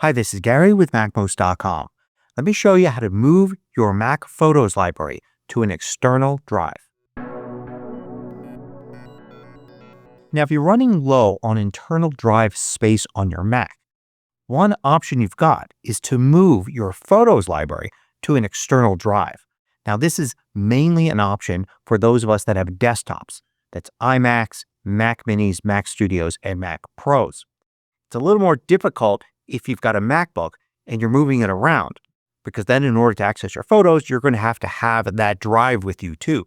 Hi, this is Gary with MACMOST.com. Let me show you how to move your Mac Photos library to an external drive. Now, if you're running low on internal drive space on your Mac, one option you've got is to move your Photos library to an external drive. Now, this is mainly an option for those of us that have desktops. That's iMacs, Mac Minis, Mac Studios, and Mac Pros. It's a little more difficult if you've got a MacBook and you're moving it around, because then in order to access your photos, you're going to have that drive with you too.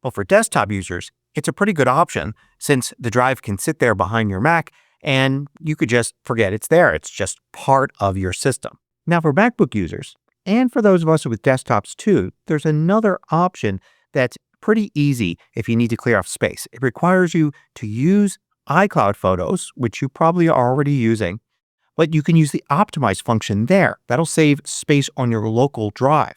But for desktop users, it's a pretty good option since the drive can sit there behind your Mac and you could just forget it's there. It's just part of your system. Now for MacBook users, and for those of us with desktops too, there's another option that's pretty easy if you need to clear off space. It requires you to use iCloud Photos, which you probably are already using, but you can use the optimize function there. That'll save space on your local drive.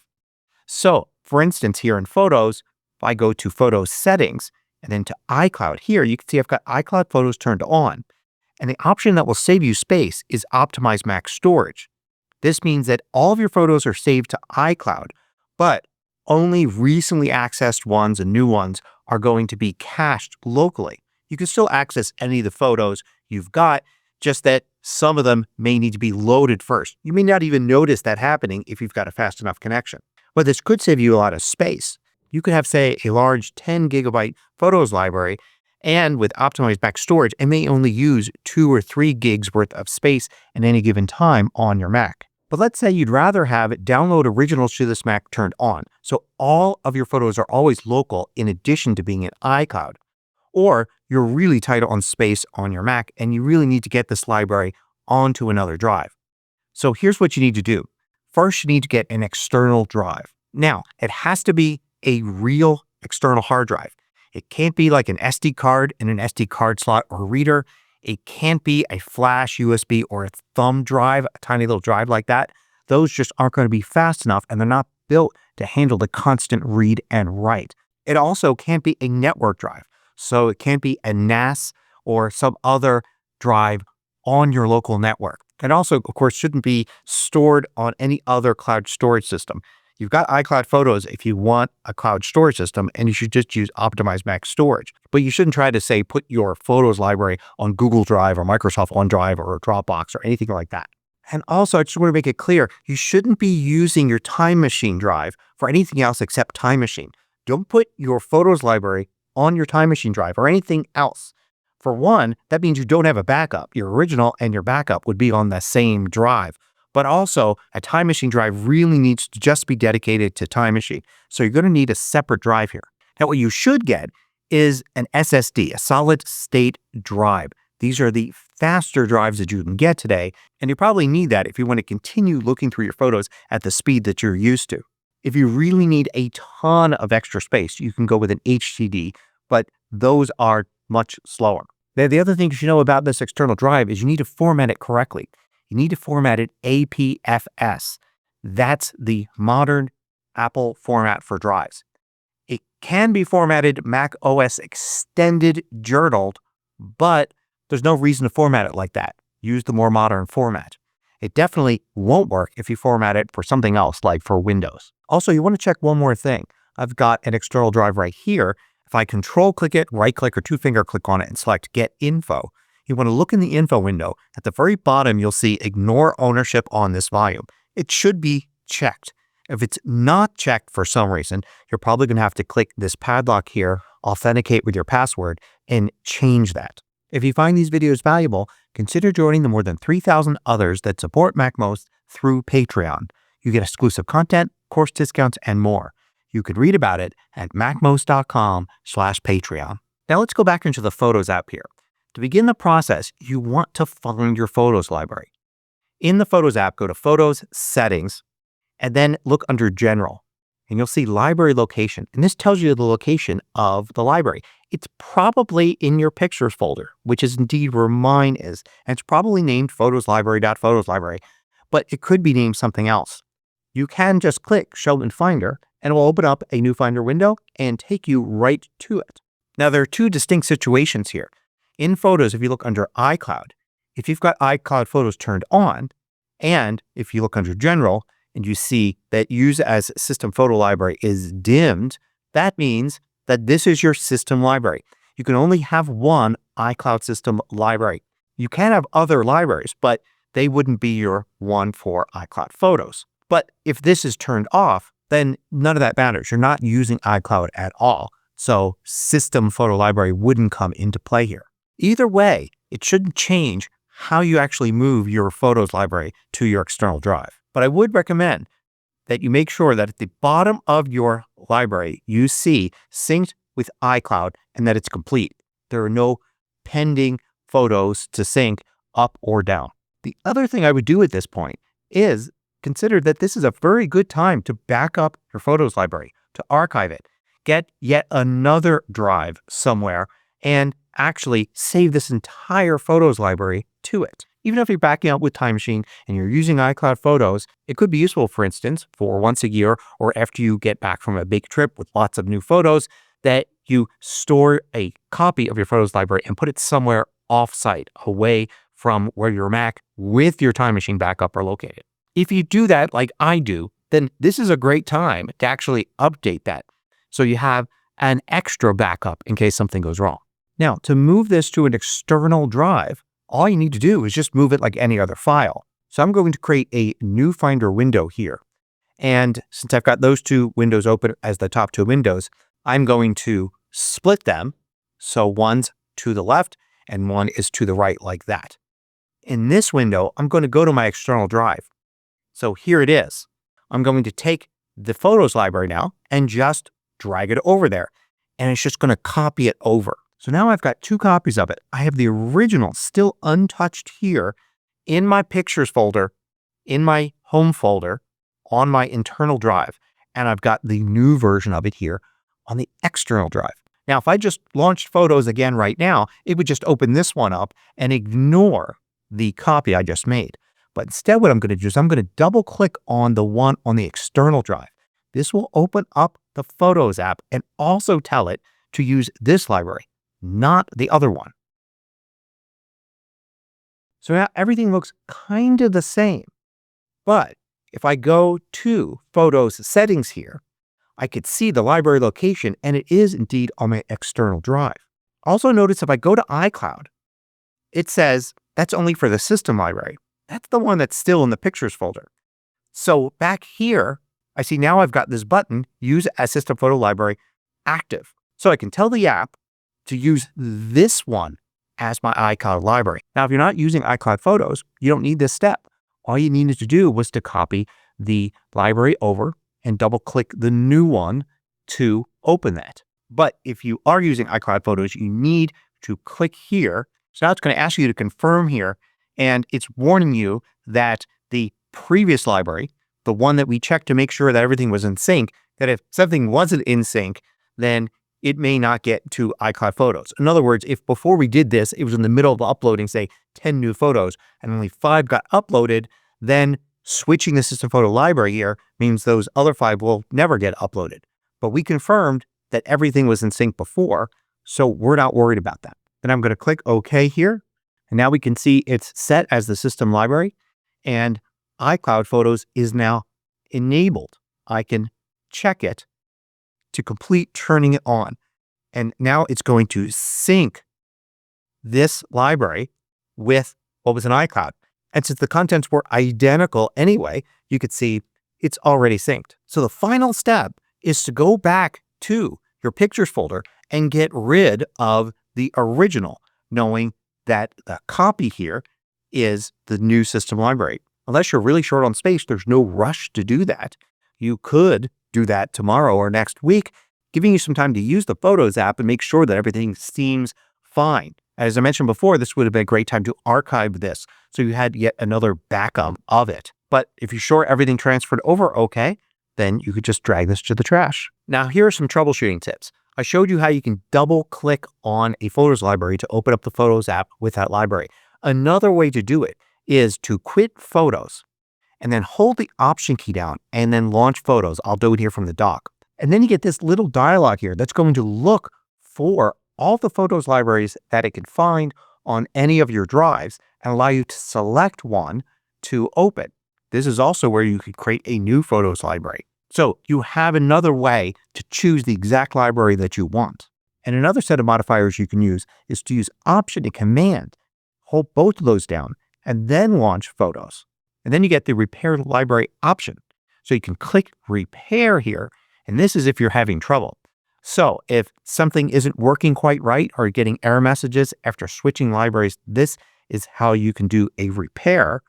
So for instance, here in Photos, if I go to Photos Settings and then to iCloud here, you can see I've got iCloud Photos turned on. And the option that will save you space is Optimize Mac Storage. This means that all of your photos are saved to iCloud, but only recently accessed ones and new ones are going to be cached locally. You can still access any of the photos you've got, just that some of them may need to be loaded first. You may not even notice that happening if you've got a fast enough connection. But this could save you a lot of space. You could have, say, a large 10 gigabyte photos library, and with Optimized Mac Storage, it may only use 2 or 3 gigs worth of space at any given time on your Mac. But let's say you'd rather have download originals to this Mac turned on, so all of your photos are always local in addition to being in iCloud. Or you're really tight on space on your Mac and you really need to get this library onto another drive. So here's what you need to do. First, you need to get an external drive. Now, it has to be a real external hard drive. It can't be like an SD card in an SD card slot or reader. It can't be a flash USB or a thumb drive, a tiny little drive like that. Those just aren't going to be fast enough and they're not built to handle the constant read and write. It also can't be a network drive. So it can't be a NAS or some other drive on your local network. And also, of course, shouldn't be stored on any other cloud storage system. You've got iCloud Photos if you want a cloud storage system, and you should just use Optimized Mac Storage. But you shouldn't try to, say, put your Photos library on Google Drive or Microsoft OneDrive or Dropbox or anything like that. And also, I just want to make it clear, you shouldn't be using your Time Machine drive for anything else except Time Machine. Don't put your Photos library on your Time Machine drive or anything else. For one, that means you don't have a backup. Your original and your backup would be on the same drive. But also, a Time Machine drive really needs to just be dedicated to Time Machine. So you're going to need a separate drive here. Now, what you should get is an SSD, a solid state drive. These are the faster drives that you can get today, and you probably need that if you want to continue looking through your photos at the speed that you're used to. If you really need a ton of extra space, you can go with an HDD, but those are much slower. Now, the other thing you should know about this external drive is you need to format it correctly. You need to format it APFS. That's the modern Apple format for drives. It can be formatted Mac OS Extended Journaled, but there's no reason to format it like that. Use the more modern format. It definitely won't work if you format it for something else, like for Windows. Also, you want to check one more thing. I've got an external drive right here. If I control click it, right click or 2-finger click on it and select Get Info, you want to look in the info window. At the very bottom, you'll see Ignore Ownership on this volume. It should be checked. If it's not checked for some reason, you're probably going to have to click this padlock here, authenticate with your password, and change that. If you find these videos valuable, consider joining the more than 3,000 others that support MACMOST through Patreon. You get exclusive content, course discounts, and more. You could read about it at MACMOST.com/Patreon. Now let's go back into the Photos app here. To begin the process, you want to find your Photos library. In the Photos app, go to Photos, Settings, and then look under General. And you'll see Library Location. And this tells you the location of the library. It's probably in your Pictures folder, which is indeed where mine is. And it's probably named Photos Library.Photos Library, but it could be named something else. You can just click Show in Finder, and it will open up a new Finder window and take you right to it. Now, there are two distinct situations here. In Photos, if you look under iCloud, if you've got iCloud Photos turned on, And if you look under General and you see that Use as System Photo Library is dimmed, that means that this is your system library. You can only have one iCloud system library. You can have other libraries, but they wouldn't be your one for iCloud Photos. But if this is turned off, then none of that matters. You're not using iCloud at all. So System Photo Library wouldn't come into play here. Either way, it shouldn't change how you actually move your Photos library to your external drive. But I would recommend that you make sure that at the bottom of your library, you see synced with iCloud and that it's complete. There are no pending photos to sync up or down. The other thing I would do at this point is consider that this is a very good time to back up your Photos library, to archive it, get yet another drive somewhere, and actually save this entire Photos library to it. Even if you're backing up with Time Machine and you're using iCloud Photos, it could be useful, for instance, for once a year or after you get back from a big trip with lots of new photos, that you store a copy of your Photos library and put it somewhere off-site, away from where your Mac with your Time Machine backup are located. If you do that like I do, then this is a great time to actually update that, so you have an extra backup in case something goes wrong. Now, to move this to an external drive, all you need to do is just move it like any other file. So I'm going to create a new Finder window here. And since I've got those two windows open as the top two windows, I'm going to split them. So one's to the left and one is to the right, like that. In this window, I'm going to go to my external drive. So here it is. I'm going to take the Photos library now and just drag it over there. And it's just going to copy it over. So now I've got two copies of it. I have the original still untouched here in my Pictures folder, in my Home folder, on my internal drive. And I've got the new version of it here on the external drive. Now, if I just launched Photos again right now, it would just open this one up and ignore the copy I just made. But instead, what I'm going to do is I'm going to double click on the one on the external drive. This will open up the Photos app and also tell it to use this library, not the other one. So now everything looks kind of the same. But if I go to Photos settings here, I could see the library location, and it is indeed on my external drive. Also notice if I go to iCloud, it says that's only for the system library. That's the one that's still in the Pictures folder. So back here, I see now I've got this button, Use as System Photo Library, active. So I can tell the app to use this one as my iCloud library. Now, if you're not using iCloud Photos, you don't need this step. All you needed to do was to copy the library over and double click the new one to open that. But if you are using iCloud Photos, you need to click here. So now it's going to ask you to confirm here, and it's warning you that the previous library, the one that we checked to make sure that everything was in sync, that if something wasn't in sync, then it may not get to iCloud Photos. In other words, if before we did this, it was in the middle of uploading, say, 10 new photos, and only 5 got uploaded, then switching the System Photo Library here means those other 5 will never get uploaded. But we confirmed that everything was in sync before, so we're not worried about that. Then I'm going to click OK here, and now we can see it's set as the system library, and iCloud Photos is now enabled. I can check it to complete turning it on. And now it's going to sync this library with what was in iCloud. And since the contents were identical anyway, you could see it's already synced. So the final step is to go back to your Pictures folder and get rid of the original, knowing that the copy here is the new system library. Unless you're really short on space, there's no rush to do that. You could do that tomorrow or next week, giving you some time to use the Photos app and make sure that everything seems fine. As I mentioned before, this would have been a great time to archive this, so you had yet another backup of it. But if you're sure everything transferred over okay, then you could just drag this to the trash. Now, here are some troubleshooting tips. I showed you how you can double click on a Photos library to open up the Photos app with that library. Another way to do it is to quit Photos and then hold the Option key down and then launch Photos. I'll do it here from the dock. And then you get this little dialog here that's going to look for all the Photos libraries that it can find on any of your drives and allow you to select one to open. This is also where you could create a new photos library. So you have another way to choose the exact library that you want. And another set of modifiers you can use is to use Option and Command. Hold both of those down and then launch Photos. And then you get the Repair Library option. So you can click Repair here. And this is if you're having trouble. So if something isn't working quite right or getting error messages after switching libraries, this is how you can do a repair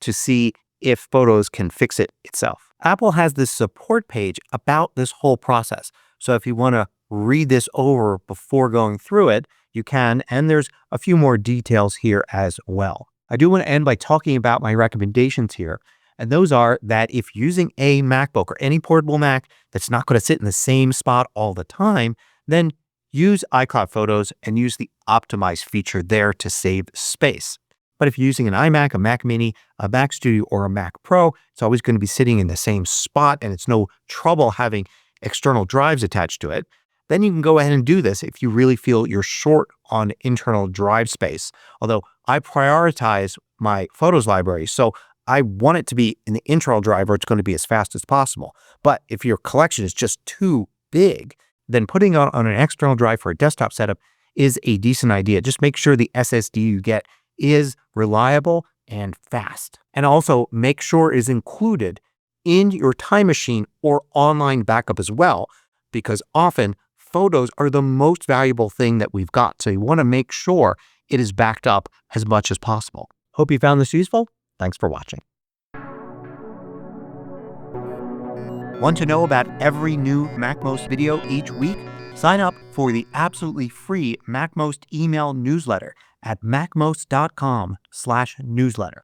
to see if Photos can fix it itself. Apple has this support page about this whole process. So if you want to read this over before going through it, you can, and there's a few more details here as well. I do want to end by talking about my recommendations here, and those are that if using a MacBook or any portable Mac that's not going to sit in the same spot all the time, then use iCloud Photos and use the Optimize feature there to save space. But if you're using an iMac, a Mac Mini, a Mac Studio, or a Mac Pro, it's always going to be sitting in the same spot and it's no trouble having external drives attached to it. Then you can go ahead and do this if you really feel you're short on internal drive space. Although I prioritize my photos library, so I want it to be in the internal drive where it's going to be as fast as possible. But if your collection is just too big, then putting it on an external drive for a desktop setup is a decent idea. Just make sure the SSD you get is reliable and fast. And also make sure it is included in your Time Machine or online backup as well, because often photos are the most valuable thing that we've got. So you want to make sure it is backed up as much as possible. Hope you found this useful. Thanks for watching. Want to know about every new MACMOST video each week? Sign up for the absolutely free MACMOST email newsletter at macmost.com/newsletter.